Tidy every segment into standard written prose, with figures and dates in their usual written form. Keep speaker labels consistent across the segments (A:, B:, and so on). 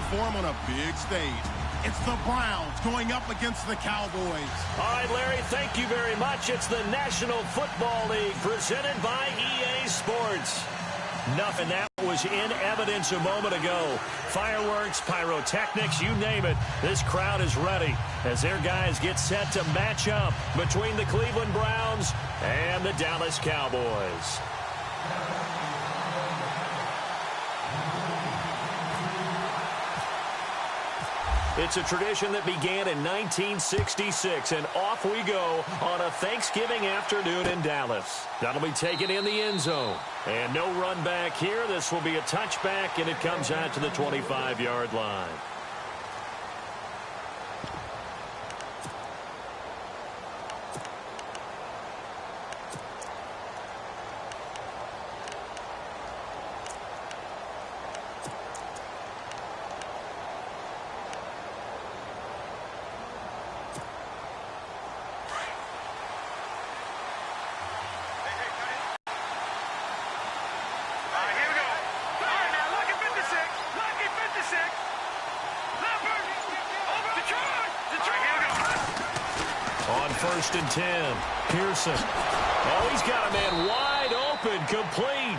A: perform on a big stage. It's the Browns going up against the Cowboys.
B: All right, Larry, thank you very much. It's the National Football League presented by EA Sports. Nothing that was in evidence a moment ago. Fireworks, pyrotechnics, you name it. This crowd is ready as their guys get set to match up between the Cleveland Browns and the Dallas Cowboys. It's a tradition that began in 1966, and off we go on a Thanksgiving afternoon in Dallas. That'll be taken in the end zone. And no run back here. This will be a touchback, and it comes out to the 25-yard line. On 1st and 10, Pearson. Oh, he's got a man wide open, complete.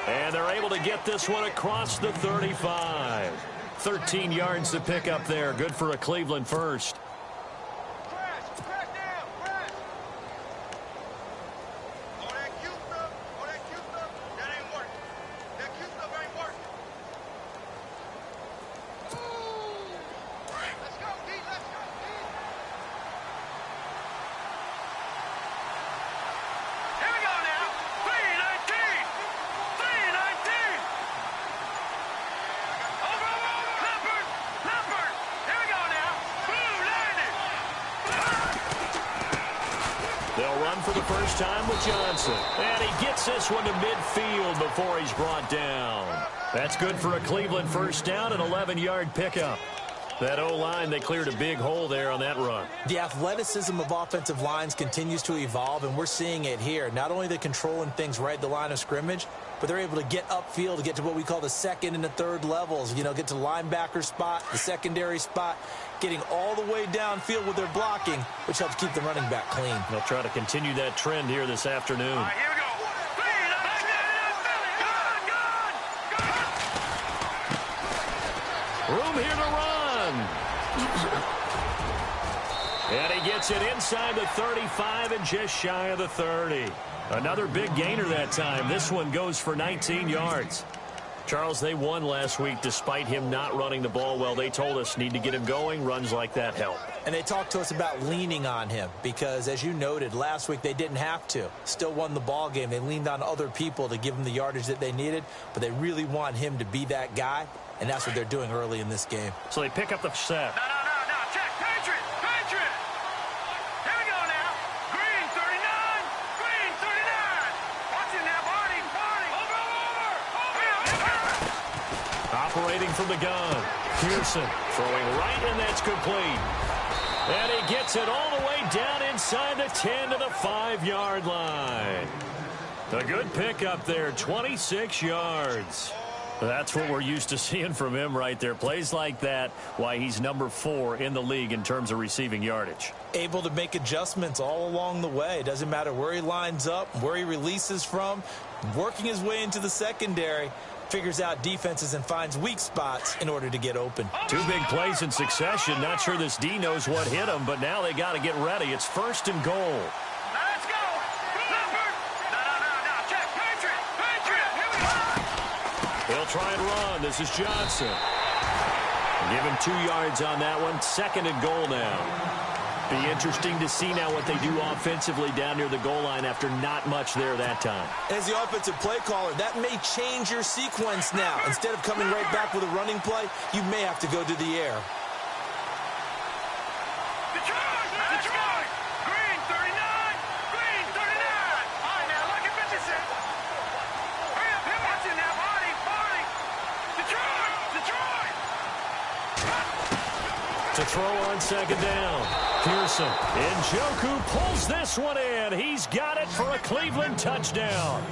B: And they're able to get this one across the 35. 13 yards to pick up there. Good for a Cleveland first. They'll run for the first time with Johnson. And he gets this one to midfield before he's brought down. That's good for a Cleveland first down, an 11-yard pickup. That O-line, they cleared a big hole there on that run.
C: The athleticism of offensive lines continues to evolve, and we're seeing it here. Not only the controlling things right at the line of scrimmage, but they're able to get upfield to get to what we call the second and the third levels. You know, get to the linebacker spot, the secondary spot, getting all the way downfield with their blocking, which helps keep the running back clean.
B: They'll try to continue that trend here this afternoon.
D: All right, here we go.
B: Room here to run. And he gets it inside the 35 and just shy of the 30. Another big gainer that time. This one goes for 19 yards. Charles, they won last week despite him not running the ball well. They told us need to get him going. Runs like that help.
C: And they talked to us about leaning on him because, as you noted, last week they didn't have to. Still won the ball game. They leaned on other people to give them the yardage that they needed, but they really want him to be that guy, and that's what they're doing early in this game.
B: So they pick up the set.
D: No. Check. Patriot. Here we go now. Green 39. Green 39. Watch it now, Barney. Over.
B: Operating from the gun. Pearson throwing right, and that's complete. And he gets it all the way down inside the 10 to the 5-yard line. A good pickup there, 26 yards. That's what we're used to seeing from him right there. Plays like that, why he's number 4 in the league in terms of receiving yardage.
C: Able to make adjustments all along the way. Doesn't matter where he lines up, where he releases from, working his way into the secondary. Figures out defenses and finds weak spots in order to get open.
B: 2 big plays in succession. Not sure this D knows what hit him, but now they got to get ready. It's 1st and goal.
D: Now let's go. No. Check. Patriot. Here we go.
B: They'll try and run. This is Johnson. Give him 2 yards on that one. 2nd and goal now. Be interesting to see now what they do offensively down near the goal line after not much there that time.
C: As the offensive play caller, that may change your sequence now. Instead of coming right back with a running play, you may have to go to the air.
D: Detroit. Green 39. Green 39. All right, now look at 56. Hurry up. Watch it now, Barney. Detroit.
B: To throw on 2nd down. Pearson. Njoku pulls this one in. He's got it for a Cleveland touchdown.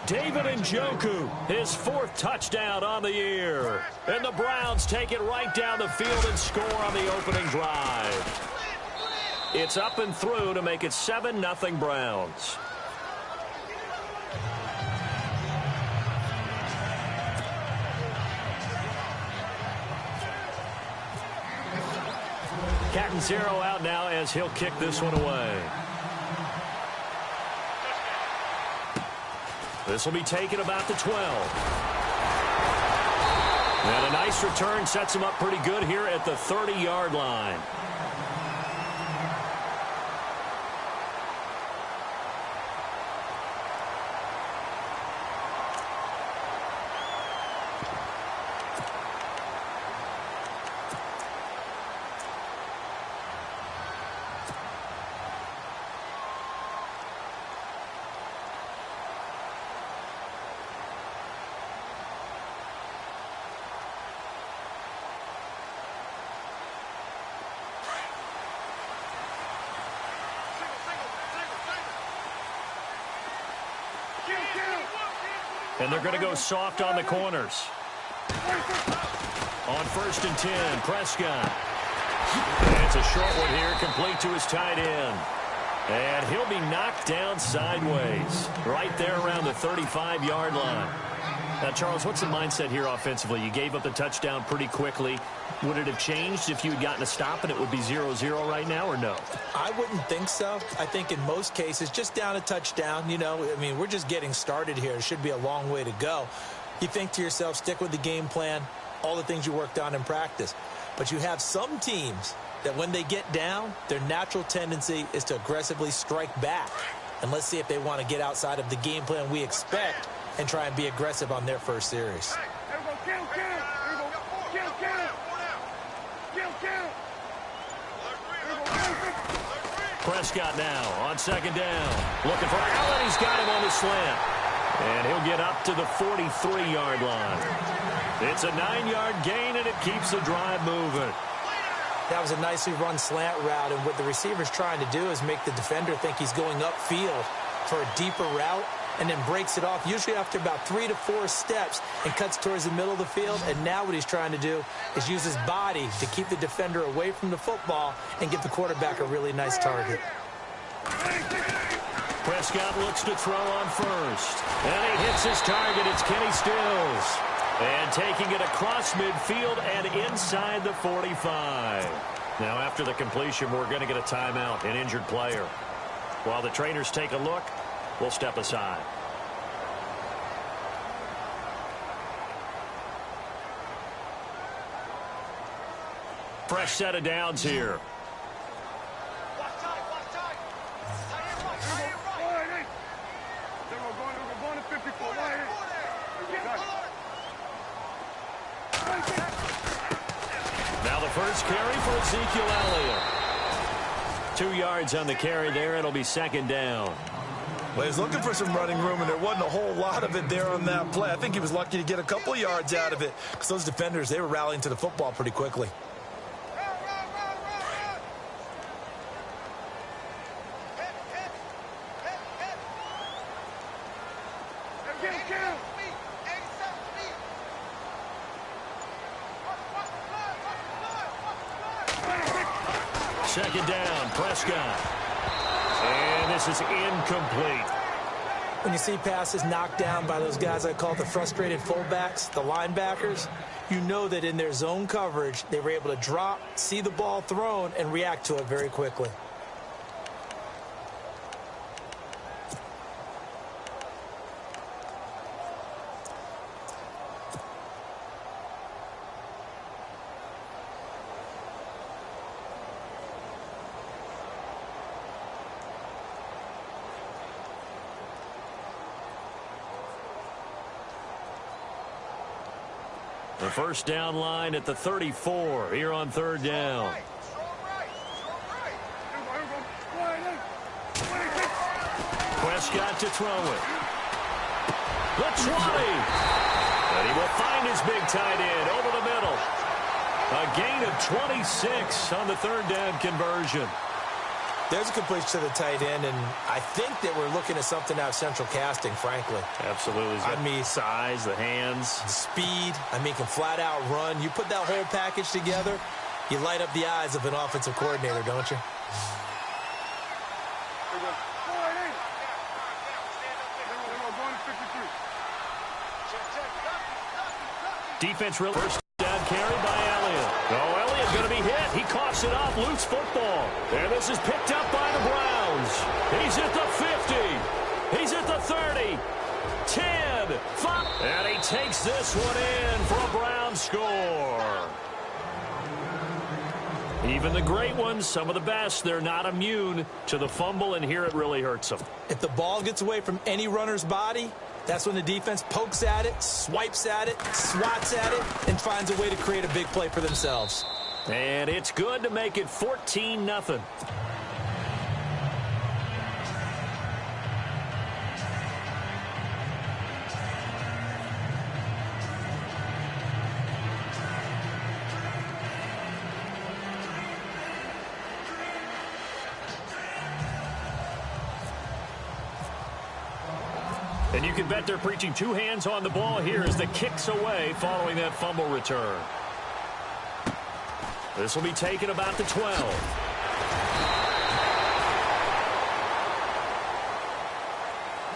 B: David Njoku, his 4th touchdown on the year. And the Browns take it right down the field and score on the opening drive. It's up and through to make it 7-0 Browns. Catanzaro out now as he'll kick this one away. This will be taken about the 12. And a nice return sets him up pretty good here at the 30-yard line. And they're going to go soft on the corners. On 1st and 10, Prescott. And it's a short one here, complete to his tight end. And he'll be knocked down sideways, right there around the 35-yard line. Now, Charles, what's the mindset here offensively? You gave up the touchdown pretty quickly. Would it have changed if you had gotten a stop and it would be 0-0 right now, or no?
C: I wouldn't think so. I think in most cases, just down a touchdown, you know, I mean, we're just getting started here. It should be a long way to go. You think to yourself, stick with the game plan, all the things you worked on in practice. But you have some teams that when they get down, their natural tendency is to aggressively strike back. And let's see if they want to get outside of the game plan we expect and try and be aggressive on their first series.
B: Prescott now on 2nd down. Looking for Allen. He's got him on the slant. And he'll get up to the 43-yard line. It's a 9-yard gain, and it keeps the drive moving.
C: That was a nicely run slant route, and what the receiver's trying to do is make the defender think he's going upfield for a deeper route, and then breaks it off, usually after about 3 to 4 steps, and cuts towards the middle of the field. And now what he's trying to do is use his body to keep the defender away from the football and give the quarterback a really nice target.
B: Prescott looks to throw on 1st. And he hits his target. It's Kenny Stills. And taking it across midfield and inside the 45. Now, after the completion, we're going to get a timeout, an injured player. While the trainers take a look, we'll step aside. Fresh set of downs here. Now the first carry for Ezekiel Elliott. 2 yards on the carry there. It'll be 2nd down.
E: Well, he's looking for some running room, and there wasn't a whole lot of it there on that play. I think he was lucky to get a couple yards out of it because those defenders, they were rallying to the football pretty quickly.
B: Second down, Prescott. And this is incomplete.
C: When you see passes knocked down by those guys I call the frustrated fullbacks, the linebackers, you know that in their zone coverage, they were able to drop, see the ball thrown, and react to it very quickly.
B: The first down line at the 34 here on 3rd down. Prescott to throw it. The 20. And he will find his big tight end over the middle. A gain of 26 on the 3rd down conversion.
C: There's a completion to the tight end, and I think that we're looking at something out of central casting, frankly.
B: Absolutely.
C: I mean,
B: size, the hands.
C: the speed, can flat out run. You put that whole package together, you light up the eyes of an offensive coordinator, don't you?
B: Defense really first down carry by Elliott. Oh, Elliott's going to be hit. He coughs it up. Loose football. And this is picked up by the Browns. He's at the 50. He's at the 30. 10. 5. And he takes this one in for a Browns score. Even the great ones, some of the best, they're not immune to the fumble, and here it really hurts them.
C: If the ball gets away from any runner's body, that's when the defense pokes at it, swipes at it, swats at it, and finds a way to create a big play for themselves.
B: And it's good to make it 14-0. And you can bet they're preaching two hands on the ball here as the kick's away following that fumble return. This will be taken about the 12.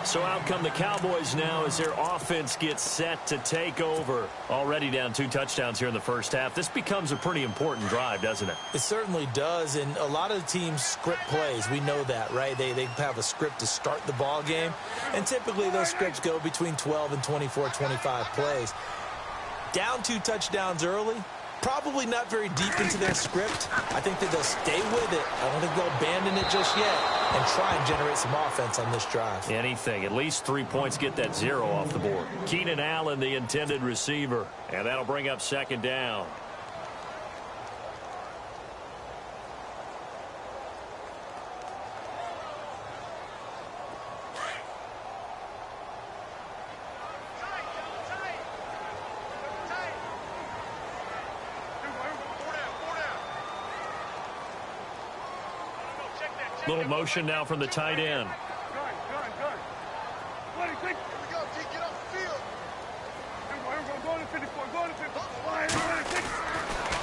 B: So out come the Cowboys now as their offense gets set to take over. Already down 2 touchdowns here in the first half. This becomes a pretty important drive, doesn't it?
C: It certainly does, and a lot of the teams script plays. We know that, right? They have a script to start the ball game, and typically those scripts go between 12 and 24, 25 plays. Down 2 touchdowns early, probably not very deep into their script. I think that they'll stay with it. I don't think they'll abandon it just yet and try and generate some offense on this drive.
B: Anything. At least 3 points, get that 0 off the board. Keenan Allen, the intended receiver, and that'll bring up second down. Little motion now from the tight end.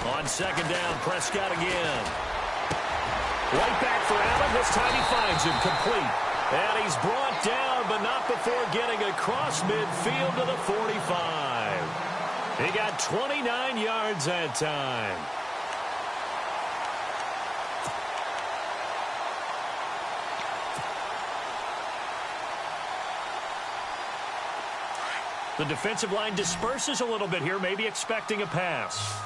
B: On second down, Prescott again. Right back for Allen. This time he finds him complete. And he's brought down, but not before getting across midfield to the 45. He got 29 yards that time. The defensive line disperses a little bit here, maybe expecting a pass.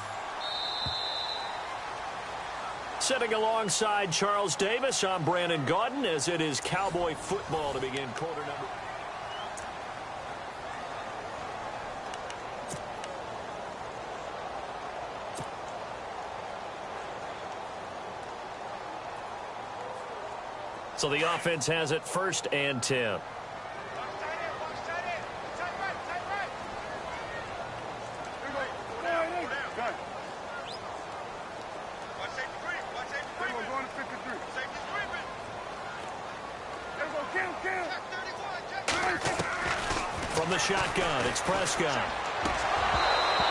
B: Sitting alongside Charles Davis, I'm Brandon Gaudin, as it is Cowboy football to begin quarter number. So the offense has it 1st and 10. From the shotgun, it's Prescott.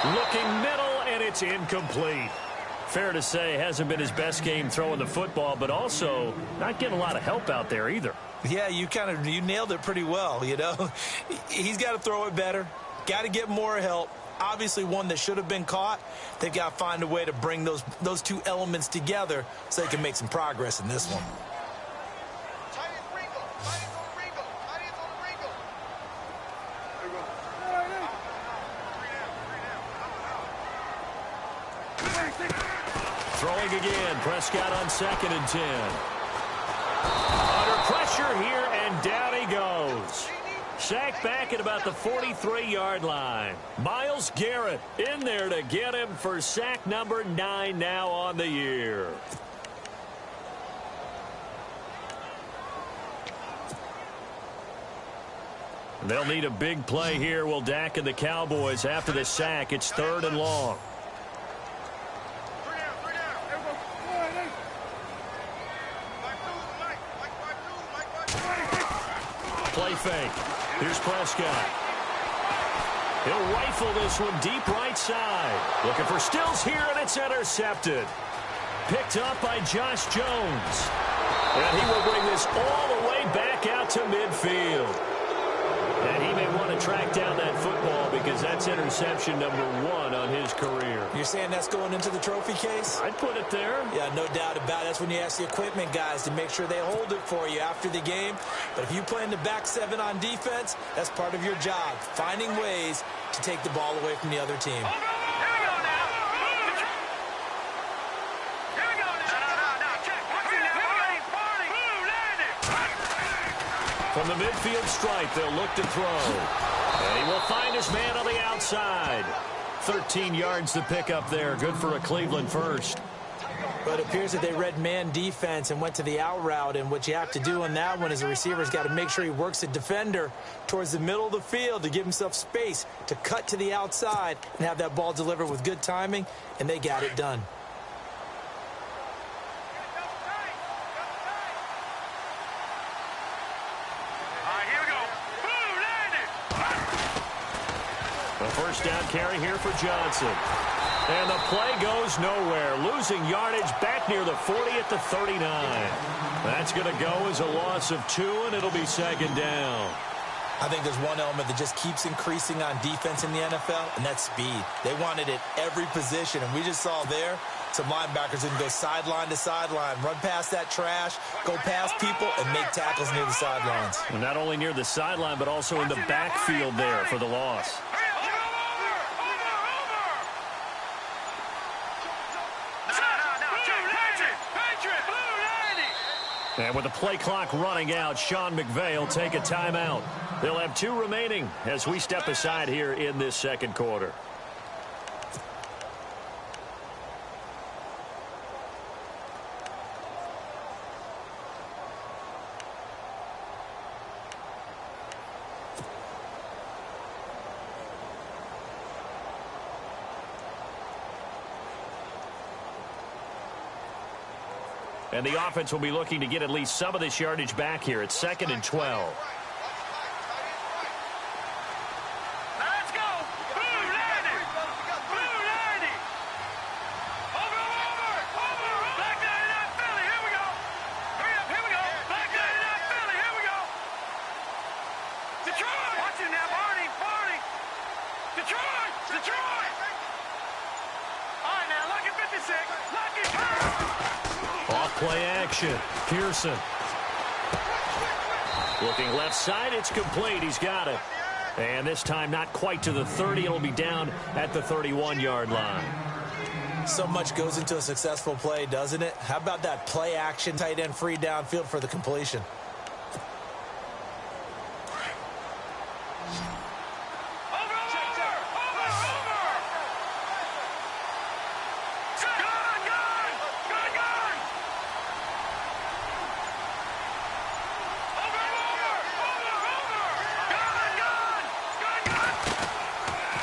B: Looking middle, and it's incomplete. Fair to say, hasn't been his best game throwing the football, but also not getting a lot of help out there either.
C: Yeah, you nailed it pretty well, you know. He's got to throw it better, got to get more help. Obviously one that should have been caught. They've got to find a way to bring those two elements together so they can make some progress in this one.
B: Throwing again, Prescott on 2nd and 10. Under pressure here, and down he goes. Sacked back at about the 43-yard line. Myles Garrett in there to get him for sack number 9 now on the year. They'll need a big play here, will Dak and the Cowboys. After the sack, it's 3rd and long. play fake. Here's Prescott. He'll rifle this one deep right side. Looking for Stills here, and it's intercepted. Picked up by Josh Jones. And he will bring this all the way back out to midfield. And he may want to track down that football because that's interception number 1 on his career.
C: You're saying that's going into the trophy case?
B: I'd put it there.
C: Yeah, no doubt about it. That's when you ask the equipment guys to make sure they hold it for you after the game. But if you play in the back 7 on defense, that's part of your job, finding ways to take the ball away from the other team.
B: From the midfield stripe, they'll look to throw. And he will find his man on the outside. 13 yards to pick up there. Good for a Cleveland first.
C: But it appears that they read man defense and went to the out route. And what you have to do on that one is the receiver's got to make sure he works the defender towards the middle of the field to give himself space to cut to the outside and have that ball delivered with good timing. And they got it done.
B: First down carry here for Johnson. And the play goes nowhere. Losing yardage back near the 40 at the 39. That's going to go as a loss of 2, and it'll be second down.
C: I think there's one element that just keeps increasing on defense in the NFL, and that's speed. They want it at every position, and we just saw there some linebackers who can go sideline to sideline, run past that trash, go past people, and make tackles near the sidelines.
B: And not only near the sideline, but also in the backfield there for the loss. And with the play clock running out, Sean McVay will take a timeout. They'll have 2 remaining as we step aside here in this second quarter. And the offense will be looking to get at least some of this yardage back here. It's 2nd and 12.
D: Let's go! Blue 90! Blue 90! Over! Black 99 Philly, here we go! Hurry up, here we go! Black 99 Philly, here we go! Detroit! Watch it now, Barney! Detroit! All right, now, lucky 56. Lucky
B: Off-play action. Pearson. Looking left side. It's complete. He's got it. And this time not quite to the 30. It'll be down at the 31-yard line.
C: So much goes into a successful play, doesn't it? How about that play action, tight end free downfield for the completion?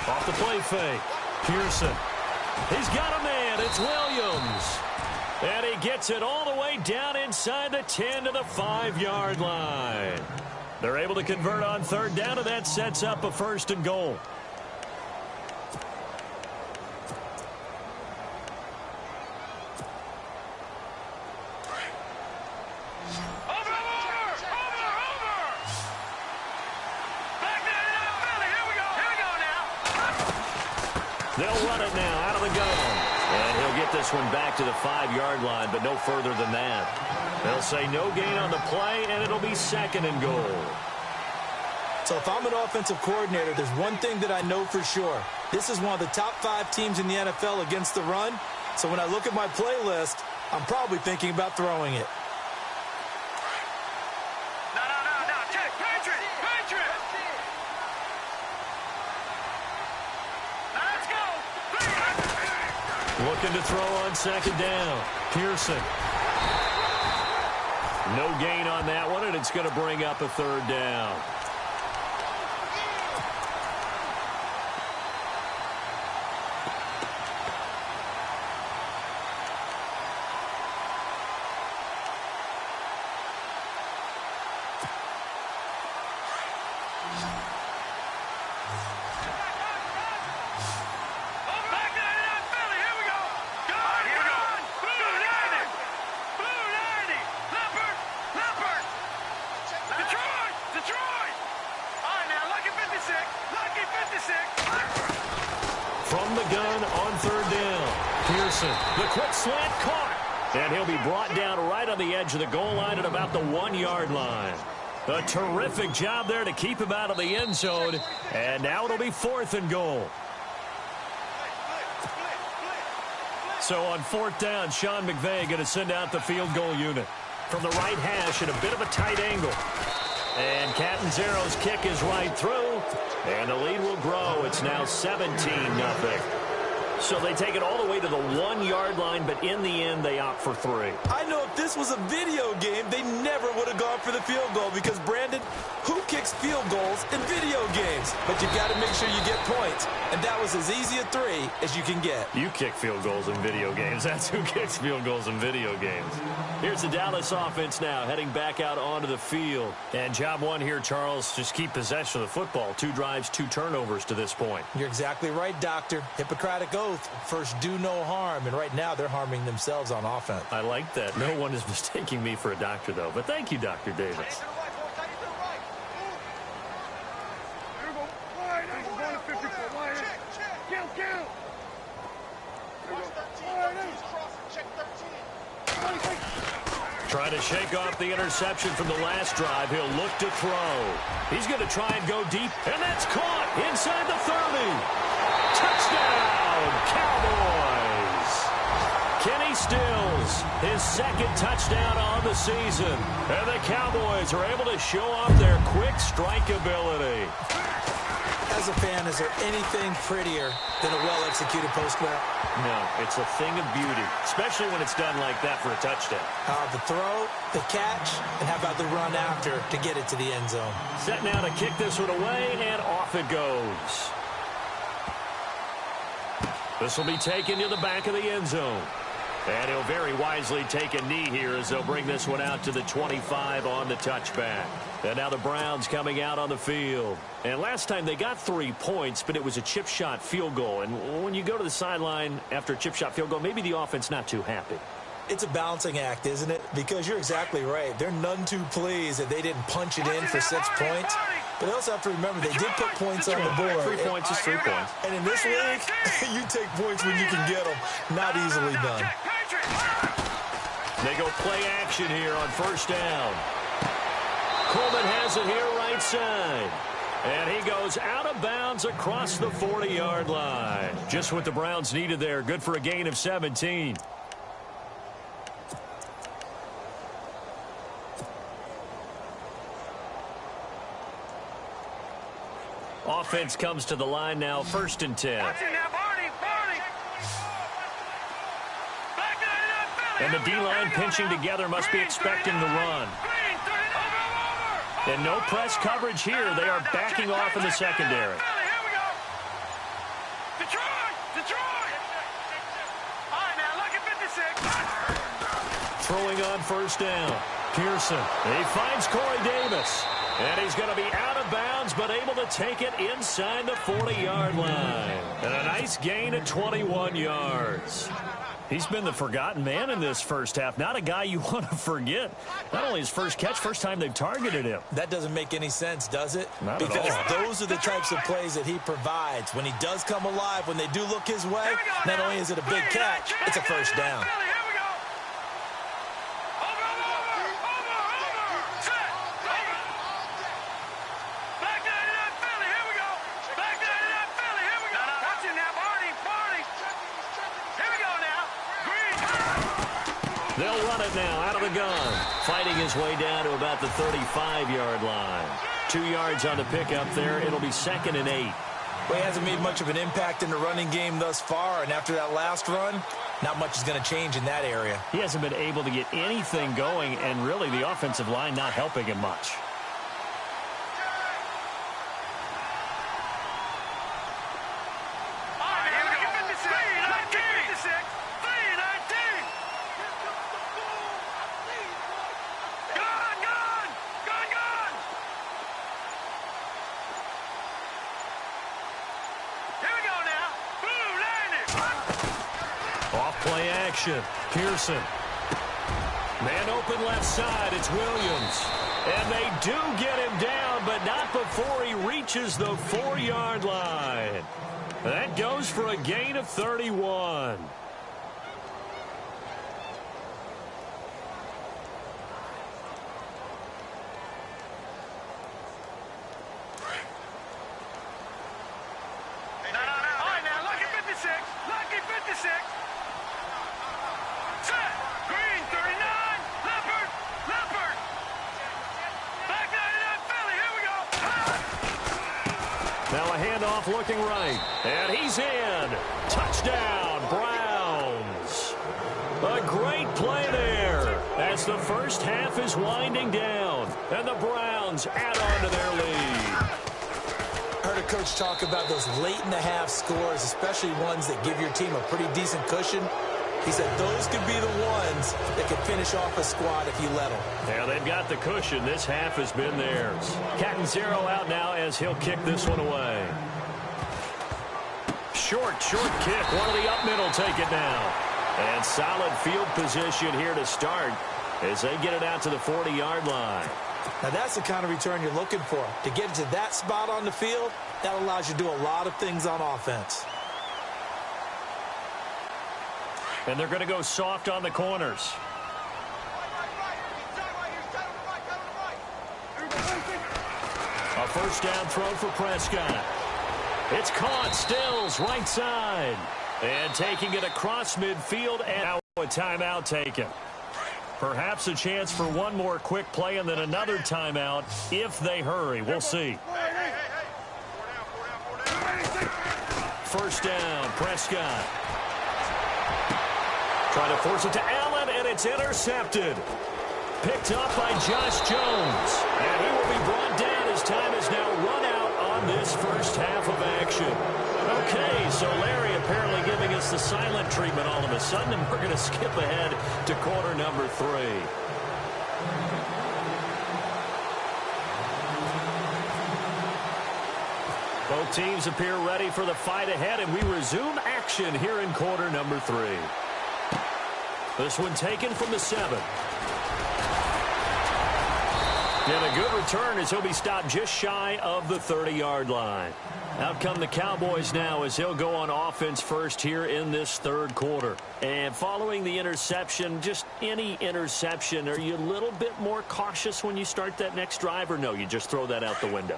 B: Off the play fake. Pearson. He's got a man. It's Williams. And he gets it all the way down inside the 10 to the 5-yard line. They're able to convert on 3rd down, and that sets up a 1st and goal. They'll run it now out of the gun. And he'll get this one back to the 5-yard line, but no further than that. They'll say no gain on the play, and it'll be 2nd and goal.
C: So if I'm an offensive coordinator, there's one thing that I know for sure. This is one of the top 5 teams in the NFL against the run. So when I look at my playlist, I'm probably thinking about throwing it.
D: No. Check. Patriot. Let's go.
B: Looking to throw on 2nd down. Pearson. No gain on that one, and it's going to bring up a 3rd down. on third down. Pearson, the quick slant caught. And he'll be brought down right on the edge of the goal line at about the 1-yard line. A terrific job there to keep him out of the end zone. And now it'll be 4th and goal. So on 4th down, Sean McVay going to send out the field goal unit. From the right hash at a bit of a tight angle. And Catanzaro's kick is right through. And the lead will grow. It's now 17-0. So they take it all the way to the 1-yard line, but in the end, they opt for 3.
E: I know if this was a video game, they never would have gone for the field goal because, Brandon, who kicks field goals in video games? But you've got to make sure you get points, and that was as easy a 3 as you can get.
B: You kick field goals in video games. That's who kicks field goals in video games. Here's the Dallas offense now, heading back out onto the field. And job one here, Charles, just keep possession of the football. 2 drives, 2 turnovers to this point.
C: You're exactly right, Doctor. Hippocratic oath. First, do no harm. And right now, they're harming themselves on offense.
B: I like that. No one is mistaking me for a doctor, though. But thank you, Dr. Davis. Trying to shake off the interception from the last drive. He'll look to throw. He's going to try and go deep, and that's caught inside the 30. Touchdown, Cowboys. Kenny Stills, his 2nd touchdown on the season. And the Cowboys are able to show off their quick strike ability.
C: As a fan, is there anything prettier than a well-executed post route?
B: No, it's a thing of beauty, especially when it's done like that for a touchdown.
C: The throw, the catch, and how about the run after to get it to the end zone?
B: Set now to kick this one away, and off it goes. This will be taken to the back of the end zone. And he'll very wisely take a knee here as they'll bring this one out to the 25 on the touchback. And now the Browns coming out on the field. And last time they got 3 points, but it was a chip shot field goal. And when you go to the sideline after a chip shot field goal, maybe the offense not too happy.
C: It's a balancing act, isn't it? Because you're exactly right. They're none too pleased that they didn't punch it in for 6 points. But they also have to remember they did put points on the board.
B: 3 points is 3 points.
C: And in this league, you take points when you can get them. Not easily done.
B: They go play action here on 1st down. Coleman has it here right side. And he goes out of bounds across the 40-yard line. Just what the Browns needed there. Good for a gain of 17. Offense comes to the line now, 1st and 10. And the D-line pinching together must be expecting the run. And no press coverage here. They are backing off in the secondary. Throwing on 1st down. Pearson. He finds Corey Davis. And he's going to be out of bounds, but able to take it inside the 40-yard line. And a nice gain of 21 yards. He's been the forgotten man in this first half. Not a guy you want to forget. Not only his first catch, first time they've targeted him.
C: That doesn't make any sense, does it?
B: Not
C: because
B: at all.
C: Those are the types of plays that he provides. When he does come alive, when they do look his way, not only is it a big catch, it's a 1st down.
B: They'll run it now out of the gun. Fighting his way down to about the 35-yard line. 2 yards on the pickup there. It'll be 2nd and 8.
C: Well, he hasn't made much of an impact in the running game thus far, and after that last run, not much is going to change in that area.
B: He hasn't been able to get anything going, and really the offensive line not helping him much. Play action. Pearson. Man open left side. It's Williams. And they do get him down, but not before he reaches the 4-yard line. That goes for a gain of 31. Now a handoff looking right. And he's in. Touchdown, Browns. A great play there as the first half is winding down. And the Browns add on to their lead.
C: I heard a coach talk about those late-in-the-half scores, especially ones that give your team a pretty decent cushion. He said those could be the ones that could finish off a squad if you let them.
B: Yeah, they've got the cushion. This half has been theirs. Catanzaro out now as he'll kick this one away. Short kick. One of the up middle take it now. And solid field position here to start as they get it out to the 40-yard line.
C: Now that's the kind of return you're looking for. To get to that spot on the field, that allows you to do a lot of things on offense.
B: And they're going to go soft on the corners. A first down throw for Prescott. It's caught. Stills right side. And taking it across midfield, and now a timeout taken. Perhaps a chance for one more quick play and then another timeout if they hurry. We'll see. First down, Prescott. Trying to force it to Allen, and it's intercepted. Picked up by Josh Jones. And he will be brought down as time is now run out on this first half of action. Okay, so Larry apparently giving us the silent treatment all of a sudden, and we're going to skip ahead to quarter number 3. Both teams appear ready for the fight ahead, and we resume action here in quarter number 3. This one taken from the 7. And a good return as he'll be stopped just shy of the 30-yard line. Out come the Cowboys now as he'll go on offense first here in this third quarter. And following the interception, just any interception, are you a little bit more cautious when you start that next drive, or no, you just throw that out the window?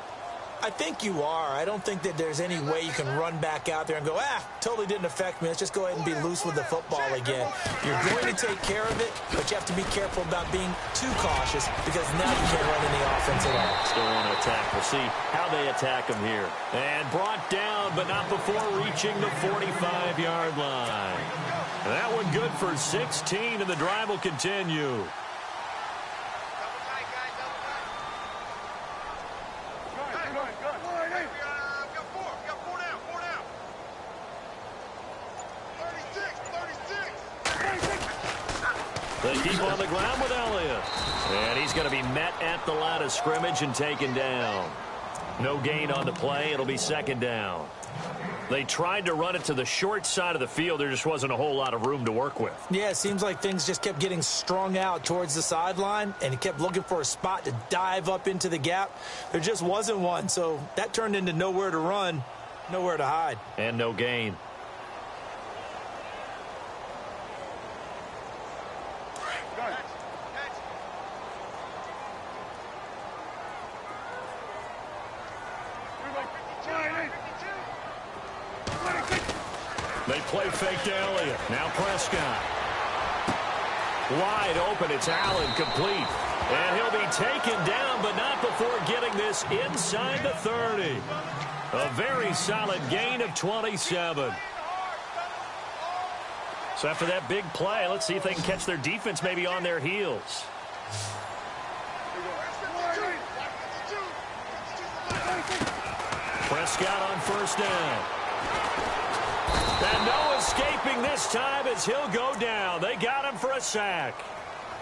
C: I think you are. I don't think that there's any way you can run back out there and go, totally didn't affect me. Let's just go ahead and be loose with the football again. You're going to take care of it, but you have to be careful about being too cautious because now you can't run any offense at all.
B: Still want to attack. We'll see how they attack him here. And brought down, but not before reaching the 45-yard line. That one good for 16, and the drive will continue. They keep on the ground with Elliott. And he's going to be met at the line of scrimmage and taken down. No gain on the play. It'll be second down. They tried to run it to the short side of the field. There just wasn't a whole lot of room to work with.
C: Yeah, it seems like things just kept getting strung out towards the sideline, and he kept looking for a spot to dive up into the gap. There just wasn't one, so that turned into nowhere to run, nowhere to hide.
B: And no gain. They play fake to Elliott. Now Prescott. Wide open. It's Allen complete. And he'll be taken down, but not before getting this inside the 30. A very solid gain of 27. So after that big play, let's see if they can catch their defense maybe on their heels. Prescott on first down. And no escaping this time as he'll go down. They got him for a sack.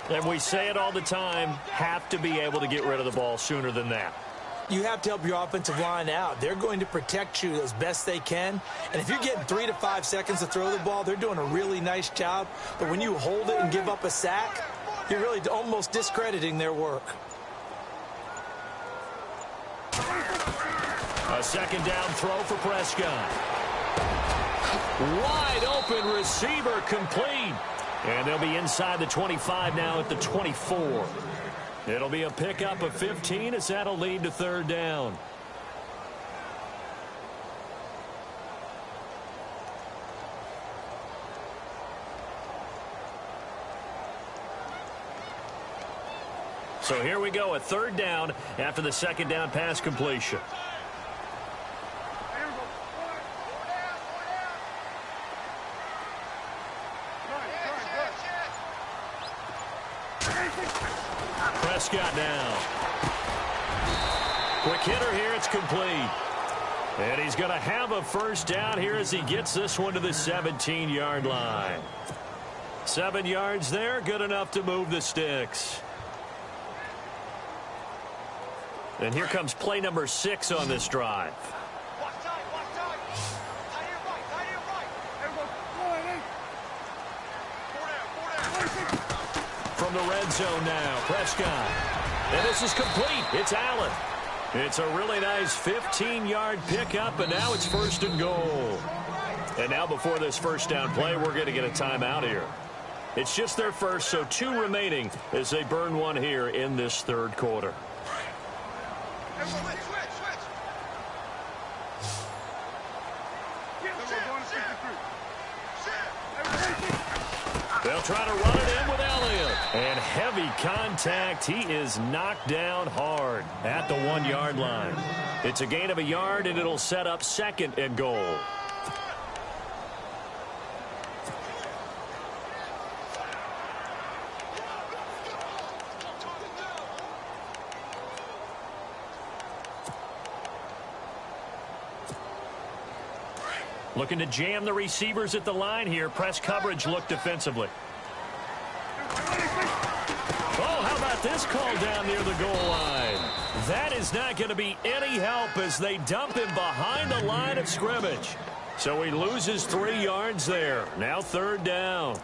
B: And we say it all the time, have to be able to get rid of the ball sooner than that.
C: You have to help your offensive line out. They're going to protect you as best they can. And if you're getting 3 to 5 seconds to throw the ball, they're doing a really nice job. But when you hold it and give up a sack, you're really almost discrediting their work.
B: A second down throw for Prescott. Wide open receiver complete. And they'll be inside the 25 now at the 24. It'll be a pickup of 15 as that'll lead to third down. So here we go, a third down after the second down pass completion. Prescott now. Quick hitter here, it's complete. And he's going to have a first down here as he gets this one to the 17-yard line. 7 yards there, good enough to move the sticks. And here comes play number 6 on this drive. From the red zone now, Prescott. And this is complete. It's Allen. It's a really nice 15-yard pickup, and now it's first and goal. And now before this first down play, we're going to get a timeout here. It's just their first, so 2 remaining as they burn one here in this third quarter. They'll try to run it in with Elliott. And heavy contact. He is knocked down hard at the 1-yard line. It's a gain of a yard, and it'll set up second and goal. Looking to jam the receivers at the line here. Press coverage look defensively. Oh, how about this call down near the goal line? That is not going to be any help as they dump him behind the line of scrimmage. So he loses 3 yards there. Now third down.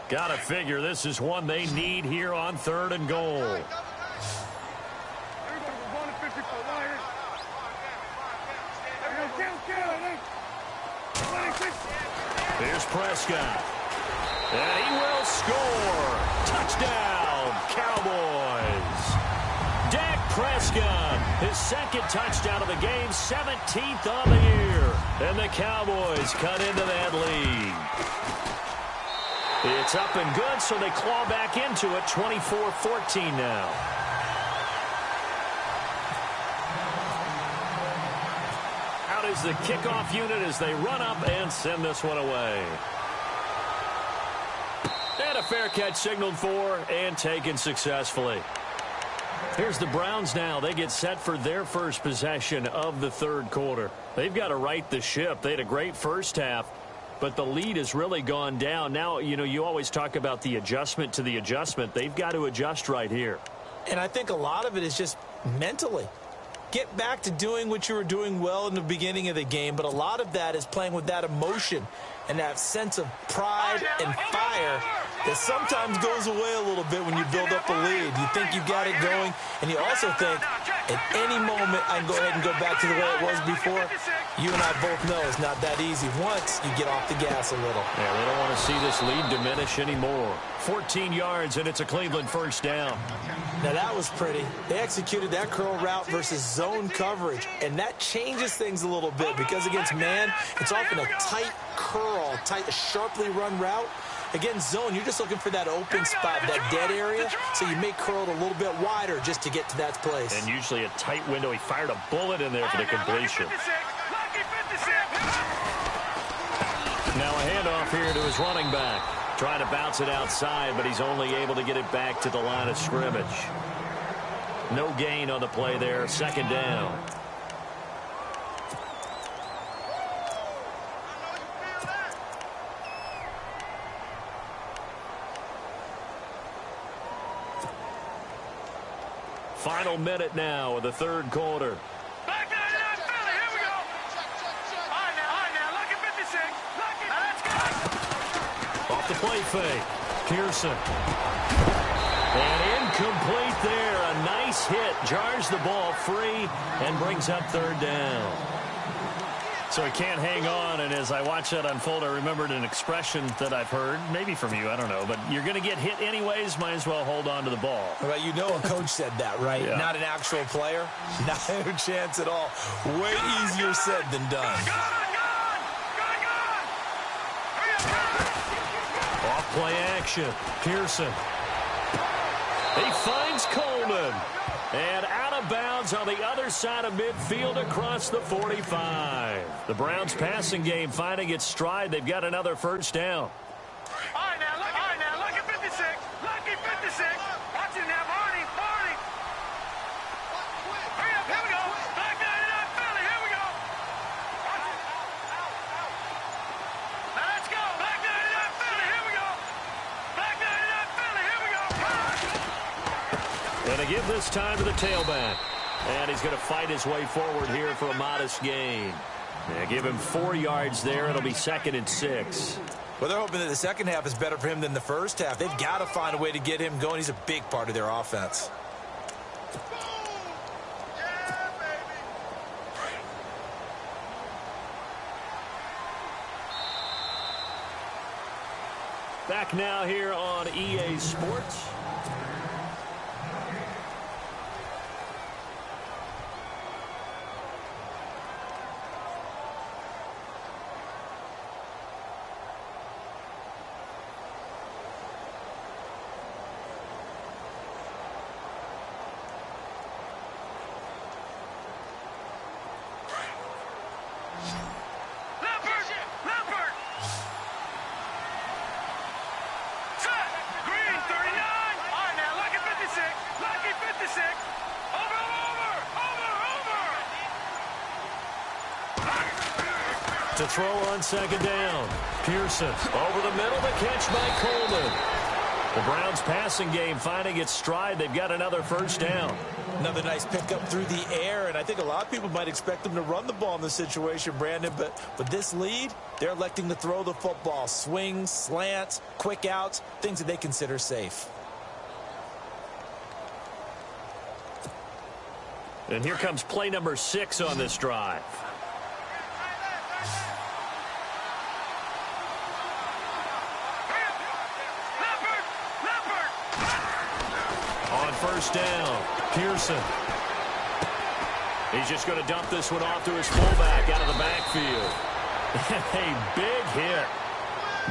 B: Got to figure this is one they need here on third and goal. Here's Prescott. And he will score. Touchdown, Cowboys. Dak Prescott, his second touchdown of the game, 17th on the year. And the Cowboys cut into that lead. It's up and good, so they claw back into it, 24-14 now. Out is the kickoff unit as they run up and send this one away. And a fair catch signaled for and taken successfully. Here's the Browns now. They get set for their first possession of the third quarter. They've got to right the ship. They had a great first half, but the lead has really gone down. Now, you know, you always talk about the adjustment to the adjustment. They've got to adjust right here.
C: And I think a lot of it is just mentally. Get back to doing what you were doing well in the beginning of the game, but a lot of that is playing with that emotion and that sense of pride and fire that sometimes goes away a little bit when you build up a lead. You think you got it going, and you also think at any moment I can go ahead and go back to the way it was before. You and I both know it's not that easy once you get off the gas a little.
B: Yeah, they don't want to see this lead diminish anymore. 14 yards, and it's a Cleveland first down.
C: Now, that was pretty. They executed that curl route versus zone coverage, and that changes things a little bit because against man, it's often a tight curl, tight, sharply run route. Against zone, you're just looking for that open spot, that dead area, so you may curl it a little bit wider just to get to that place.
B: And usually a tight window. He fired a bullet in there for the completion. Now a handoff here to his running back. Trying to bounce it outside, but he's only able to get it back to the line of scrimmage. No gain on the play there. Second down. Final minute now of the third quarter.
D: Back to the left, Philly. Here we go. All right, now. Look at 56. Now let's go.
B: Off the play fake. Pearson. And incomplete there. A nice hit. Jars the ball free and brings up third down. So he can't hang on, and as I watch that unfold, I remembered an expression that I've heard, maybe from you, I don't know, but you're going to get hit anyways, might as well hold on to the ball.
C: Well, you know a coach said that, right?
B: Yeah.
C: Not an actual player. Not a chance at all. Way easier said than done.
B: Off play action. Pearson. He finds Coleman. And out of bounds on the other side of midfield across the 45. The Browns passing game finding its stride. They've got another first down.
D: All right, now, look at 56. Lucky 56. Watch it now, Barney. Hurry up, here we go. Black 99 Philly, here we go. Watch it. Now let's go. Black 99 Philly, here we go. Black 99 Philly, here we go.
B: Going to give this time to the tailback. And he's going to fight his way forward here for a modest gain. Yeah, give him 4 yards there. It'll be 2nd and 6.
C: Well, they're hoping that the second half is better for him than the first half. They've got to find a way to get him going. He's a big part of their offense.
B: Back now here on EA Sports. To throw on second down. Pearson over the middle, the catch by Coleman. The Browns passing game finding its stride. They've got another first down.
C: Another nice pickup through the air, and I think a lot of people might expect them to run the ball in this situation, Brandon, but with this lead, they're electing to throw the football. Swings, slants, quick outs, things that they consider safe.
B: And here comes play number 6 on this drive. First down, Pearson. He's just going to dump this one off to his fullback out of the backfield. A big hit.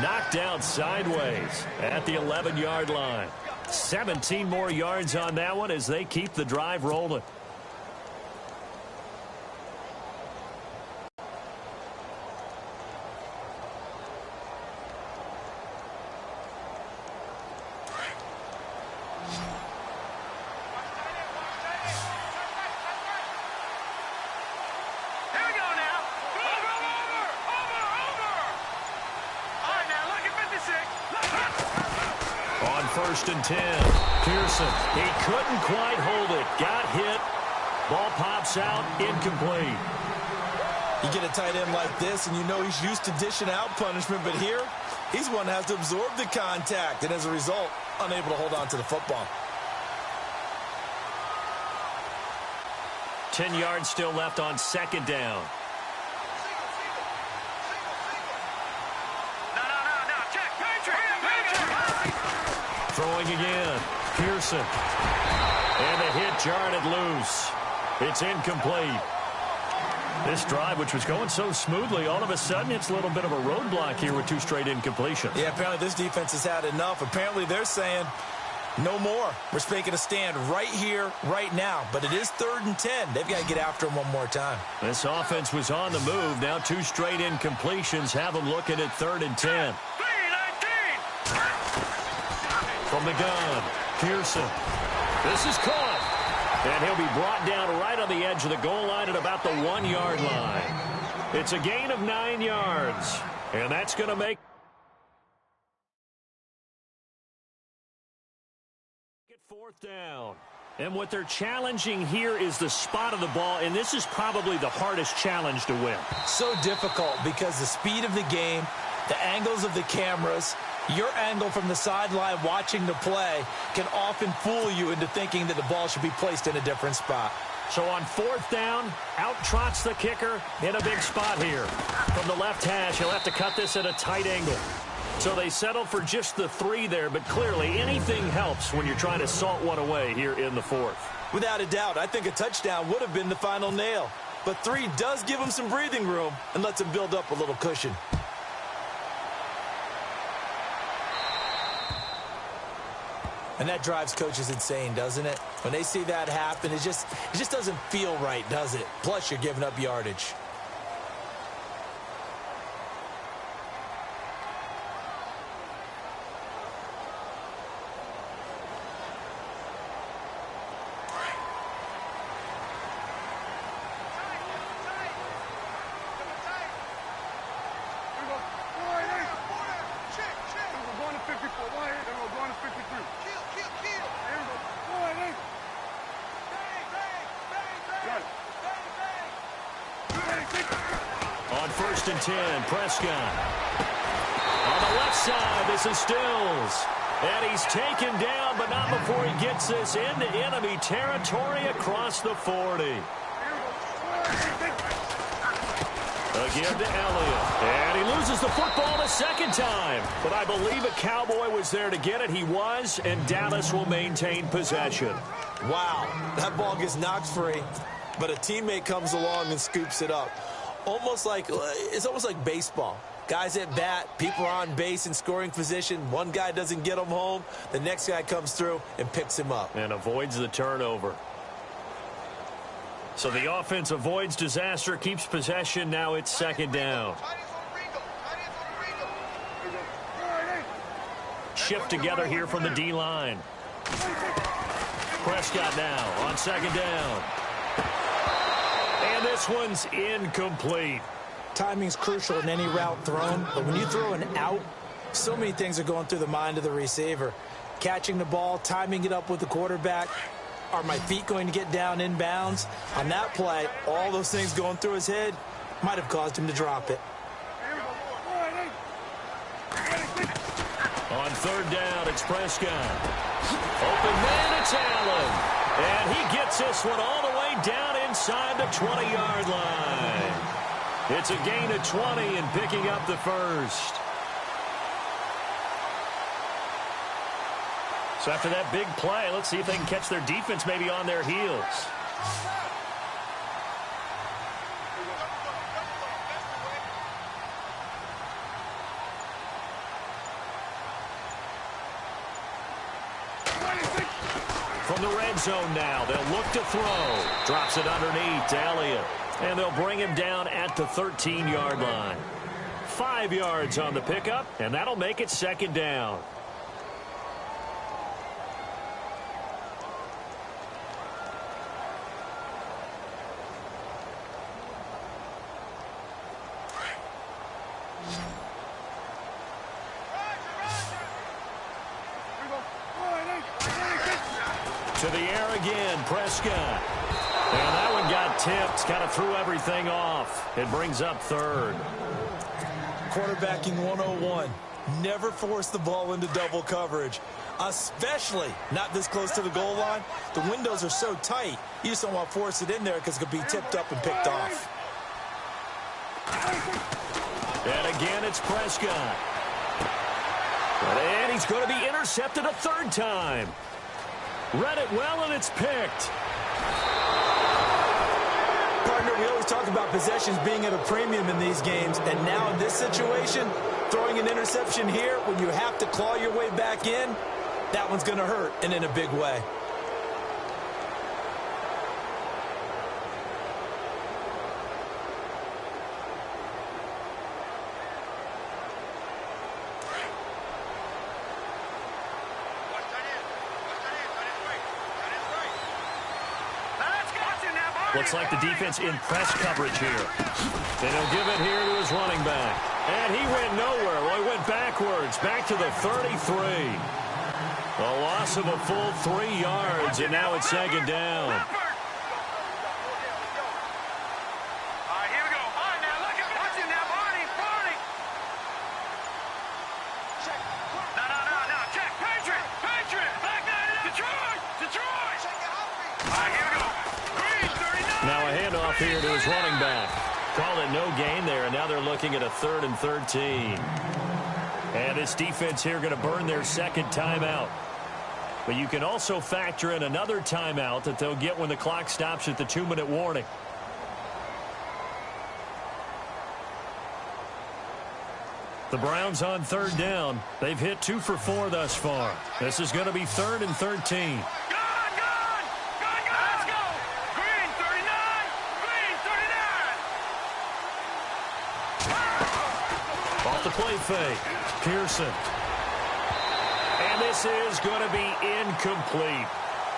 B: Knocked down sideways at the 11-yard line. 17 more yards on that one as they keep the drive rolling. First and 10. Pearson. He couldn't quite hold it. Got hit. Ball pops out. Incomplete.
C: You get a tight end like this, and you know he's used to dishing out punishment, but here, he's one that has to absorb the contact, and as a result, unable to hold on to the football.
B: 10 yards still left on second down. Throwing again. Pearson. And the hit jarred it loose. It's incomplete. This drive, which was going so smoothly, all of a sudden it's a little bit of a roadblock here with 2 straight incompletions.
C: Yeah, apparently this defense has had enough. Apparently they're saying, no more. We're making a stand right here, right now. But it is 3rd and 10. They've got to get after him one more time.
B: This offense was on the move. Now 2 straight incompletions have them looking at 3rd and 10. From the gun, Pearson. This is caught. And he'll be brought down right on the edge of the goal line at about the 1-yard line. It's a gain of 9 yards. And that's going to make it 4th down. And what they're challenging here is the spot of the ball, and this is probably the hardest challenge to win.
C: So difficult because the speed of the game, the angles of the cameras, Your angle from the sideline watching the play can often fool you into thinking that the ball should be placed in a different spot.
B: So on 4th down, out trots the kicker in a big spot here. From the left hash, he'll have to cut this at a tight angle. So they settled for just the 3 there, but clearly anything helps when you're trying to salt one away here in the 4th.
E: Without a doubt, I think a touchdown would have been the final nail. But 3 does give him some breathing room and lets him build up a little cushion.
C: And that drives coaches insane, doesn't it? When they see that happen, it just doesn't feel right, does it? Plus, you're giving up yardage.
B: On 1st and 10, Prescott. On the left side, this is Stills. And he's taken down, but not before he gets this into enemy territory across the 40. Again to Elliott. And he loses the football the 2nd time. But I believe a Cowboy was there to get it. He was, and Dallas will maintain possession.
E: Wow, that ball gets knocked free, but a teammate comes along and scoops it up. It's almost like baseball. Guys at bat, people are on base in scoring position. One guy doesn't get him home. The next guy comes through and picks him up.
B: And avoids the turnover. So the offense avoids disaster, keeps possession. Now it's 2nd down. Shift together here from the D-line. Prescott now on 2nd down. And this one's incomplete.
C: Timing's crucial in any route thrown, but when you throw an out, so many things are going through the mind of the receiver. Catching the ball, timing it up with the quarterback. Are my feet going to get down inbounds? On that play, all those things going through his head might have caused him to drop it.
B: On 3rd down, it's Prescott. Open man, it's Allen. And he gets this one all the way down inside the 20-yard line. It's a gain of 20 and picking up the 1st. So after that big play, let's see if they can catch their defense maybe on their heels. From the red zone now, they'll look to throw. Drops it underneath to Elliott. And they'll bring him down at the 13-yard line. 5 yards on the pickup, and that'll make it 2nd down. To the air again, Prescott. And that one got tipped, kind of threw everything off. It brings up 3rd.
E: Quarterbacking 101. Never force the ball into double coverage, especially not this close to the goal line. The windows are so tight, you just don't want to force it in there because it could be tipped up and picked off.
B: And again, it's Prescott. And he's going to be intercepted a 3rd time. Read it well, and it's picked.
E: Partner, we always talk about possessions being at a premium in these games, and now in this situation, throwing an interception here when you have to claw your way back in, that one's going to hurt, and in a big way.
B: Looks like the defense in press coverage here. And he'll give it here to his running back. And he went nowhere. Well, he went backwards, back to the 33. A loss of a full 3 yards, and now it's 2nd down.
D: All right, here we go. All right, now, look at watch it now, Barney. Check.
B: Now a handoff here to his running back. Call it no gain there, and now they're looking at a 3rd and 13. And this defense here going to burn their second timeout. But you can also factor in another timeout that they'll get when the clock stops at the 2-minute warning. The Browns on 3rd down. They've hit 2 for 4 thus far. This is going to be 3rd and 13. Off the play fake. Pearson. And this is going to be incomplete.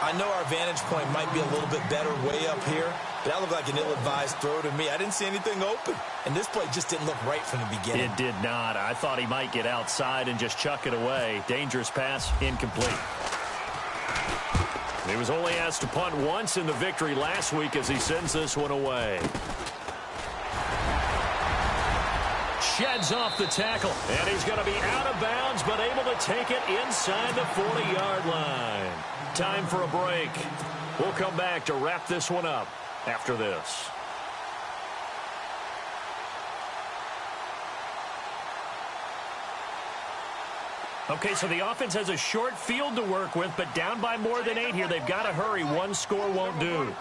C: I know our vantage point might be a little bit better way up here, but that looked like an ill-advised throw to me. I didn't see anything open, and this play just didn't look right from the beginning.
B: It did not. I thought he might get outside and just chuck it away. Dangerous pass, incomplete. He was only asked to punt once in the victory last week as he sends this one away. Sheds off the tackle, and he's going to be out of bounds, but able to take it inside the 40-yard line. Time for a break. We'll come back to wrap this one up after this. Okay, so the offense has a short field to work with, but down by more than 8 here. They've got to hurry. One score won't do.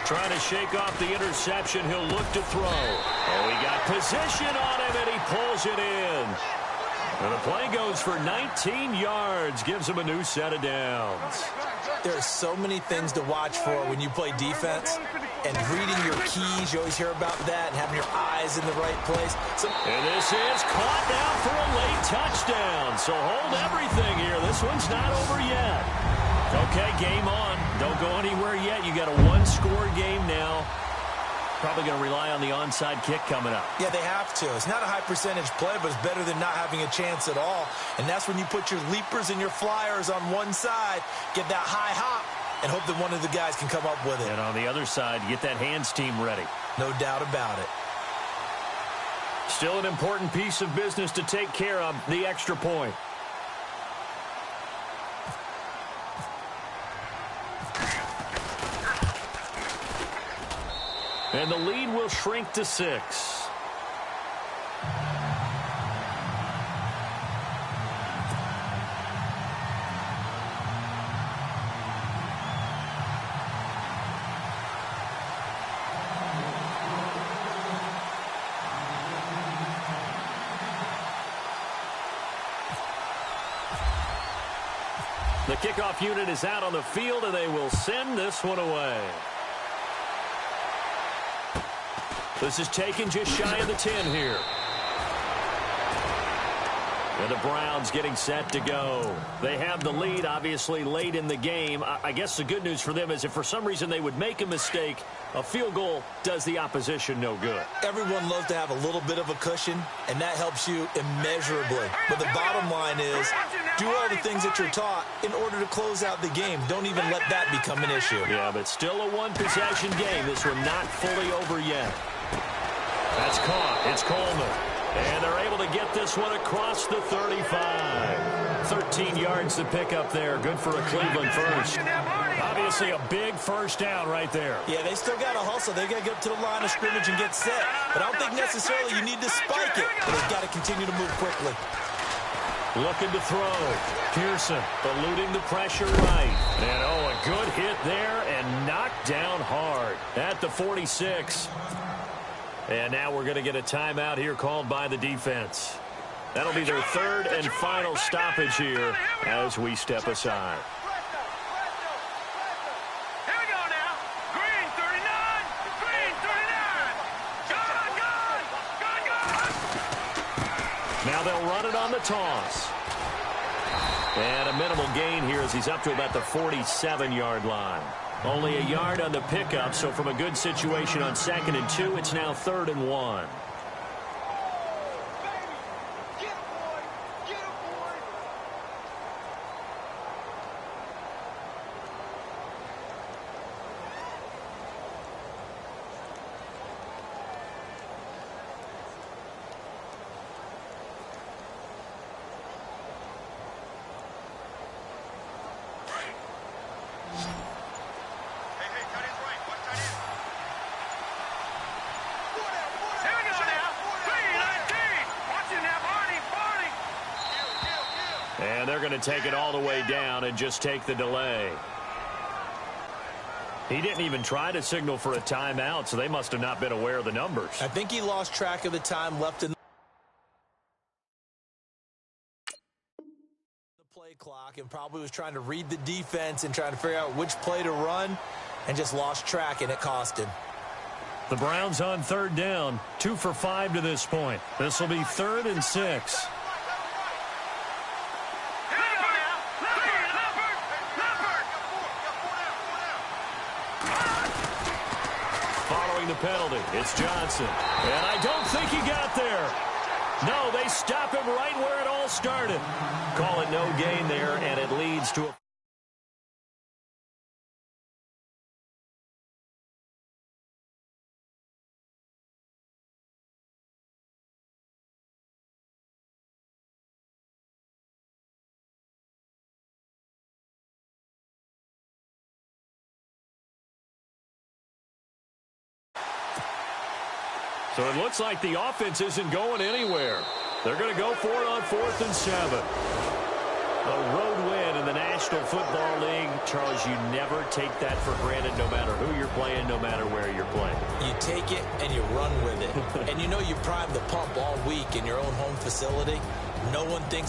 B: Trying to shake off the interception. He'll look to throw. Oh, he got position on him, and he pulls it in. And the play goes for 19 yards. Gives him a new set of downs.
C: There are so many things to watch for when you play defense. And reading your keys, you always hear about that, and having your eyes in the right place.
B: And this is caught now for a late touchdown. So hold everything here. This one's not over yet. Okay, game on. Don't go anywhere yet. You got a one-score game now. Probably going to rely on the onside kick coming up.
C: Yeah, they have to. It's not a high-percentage play, but it's better than not having a chance at all. And that's when you put your leapers and your flyers on one side, get that high hop, and hope that one of the guys can come up with it.
B: And on the other side, get that hands team ready.
C: No doubt about it.
B: Still an important piece of business to take care of, the extra point. And the lead will shrink to 6. The kickoff unit is out on the field, and they will send this one away. This is taken just shy of the 10 here. And the Browns getting set to go. They have the lead, obviously, late in the game. I guess the good news for them is if for some reason they would make a mistake, a field goal does the opposition no good.
C: Everyone loves to have a little bit of a cushion, and that helps you immeasurably. But the bottom line is, do all the things that you're taught in order to close out the game. Don't even let that become an issue.
B: Yeah, but still a one-possession game. This one not fully over yet. That's caught. It's Coleman. And they're able to get this one across the 35. 13 yards to pick up there. Good for a Cleveland first. Obviously a big first down right there.
C: Yeah, they still got to hustle. They got to get up to the line of scrimmage and get set. But I don't think necessarily you need to spike it. But they've got to continue to move quickly.
B: Looking to throw. Pearson eluding the pressure right. And, oh, a good hit there and knocked down hard at the 46. And now we're going to get a timeout here called by the defense. That'll be their third and final stoppage here as we step aside.
D: Here we go now. Green 39. Green 39. Gone.
B: Now they'll run it on the toss. And a minimal gain here as he's up to about the 47-yard line. Only a yard on the pickup, so from a good situation on 2nd and 2, it's now 3rd and 1. And they're going to take it all the way down and just take the delay. He didn't even try to signal for a timeout, so they must have not been aware of the numbers.
C: I think he lost track of the time left in the play clock and probably was trying to read the defense and trying to figure out which play to run and just lost track, and it cost him.
B: The Browns on third down, 2 for 5 to this point. This will be 3rd and 6. Following the penalty, it's Johnson. And I don't think he got there. No, they stop him right where it all started. Call it no gain there, and it leads to a... So it looks like the offense isn't going anywhere. They're going to go for it on 4th and 7. A road win in the National Football League. Charles, you never take that for granted no matter who you're playing, no matter where you're playing.
C: You take it and you run with it. And you know you primed the pump all week in your own home facility. No one thinks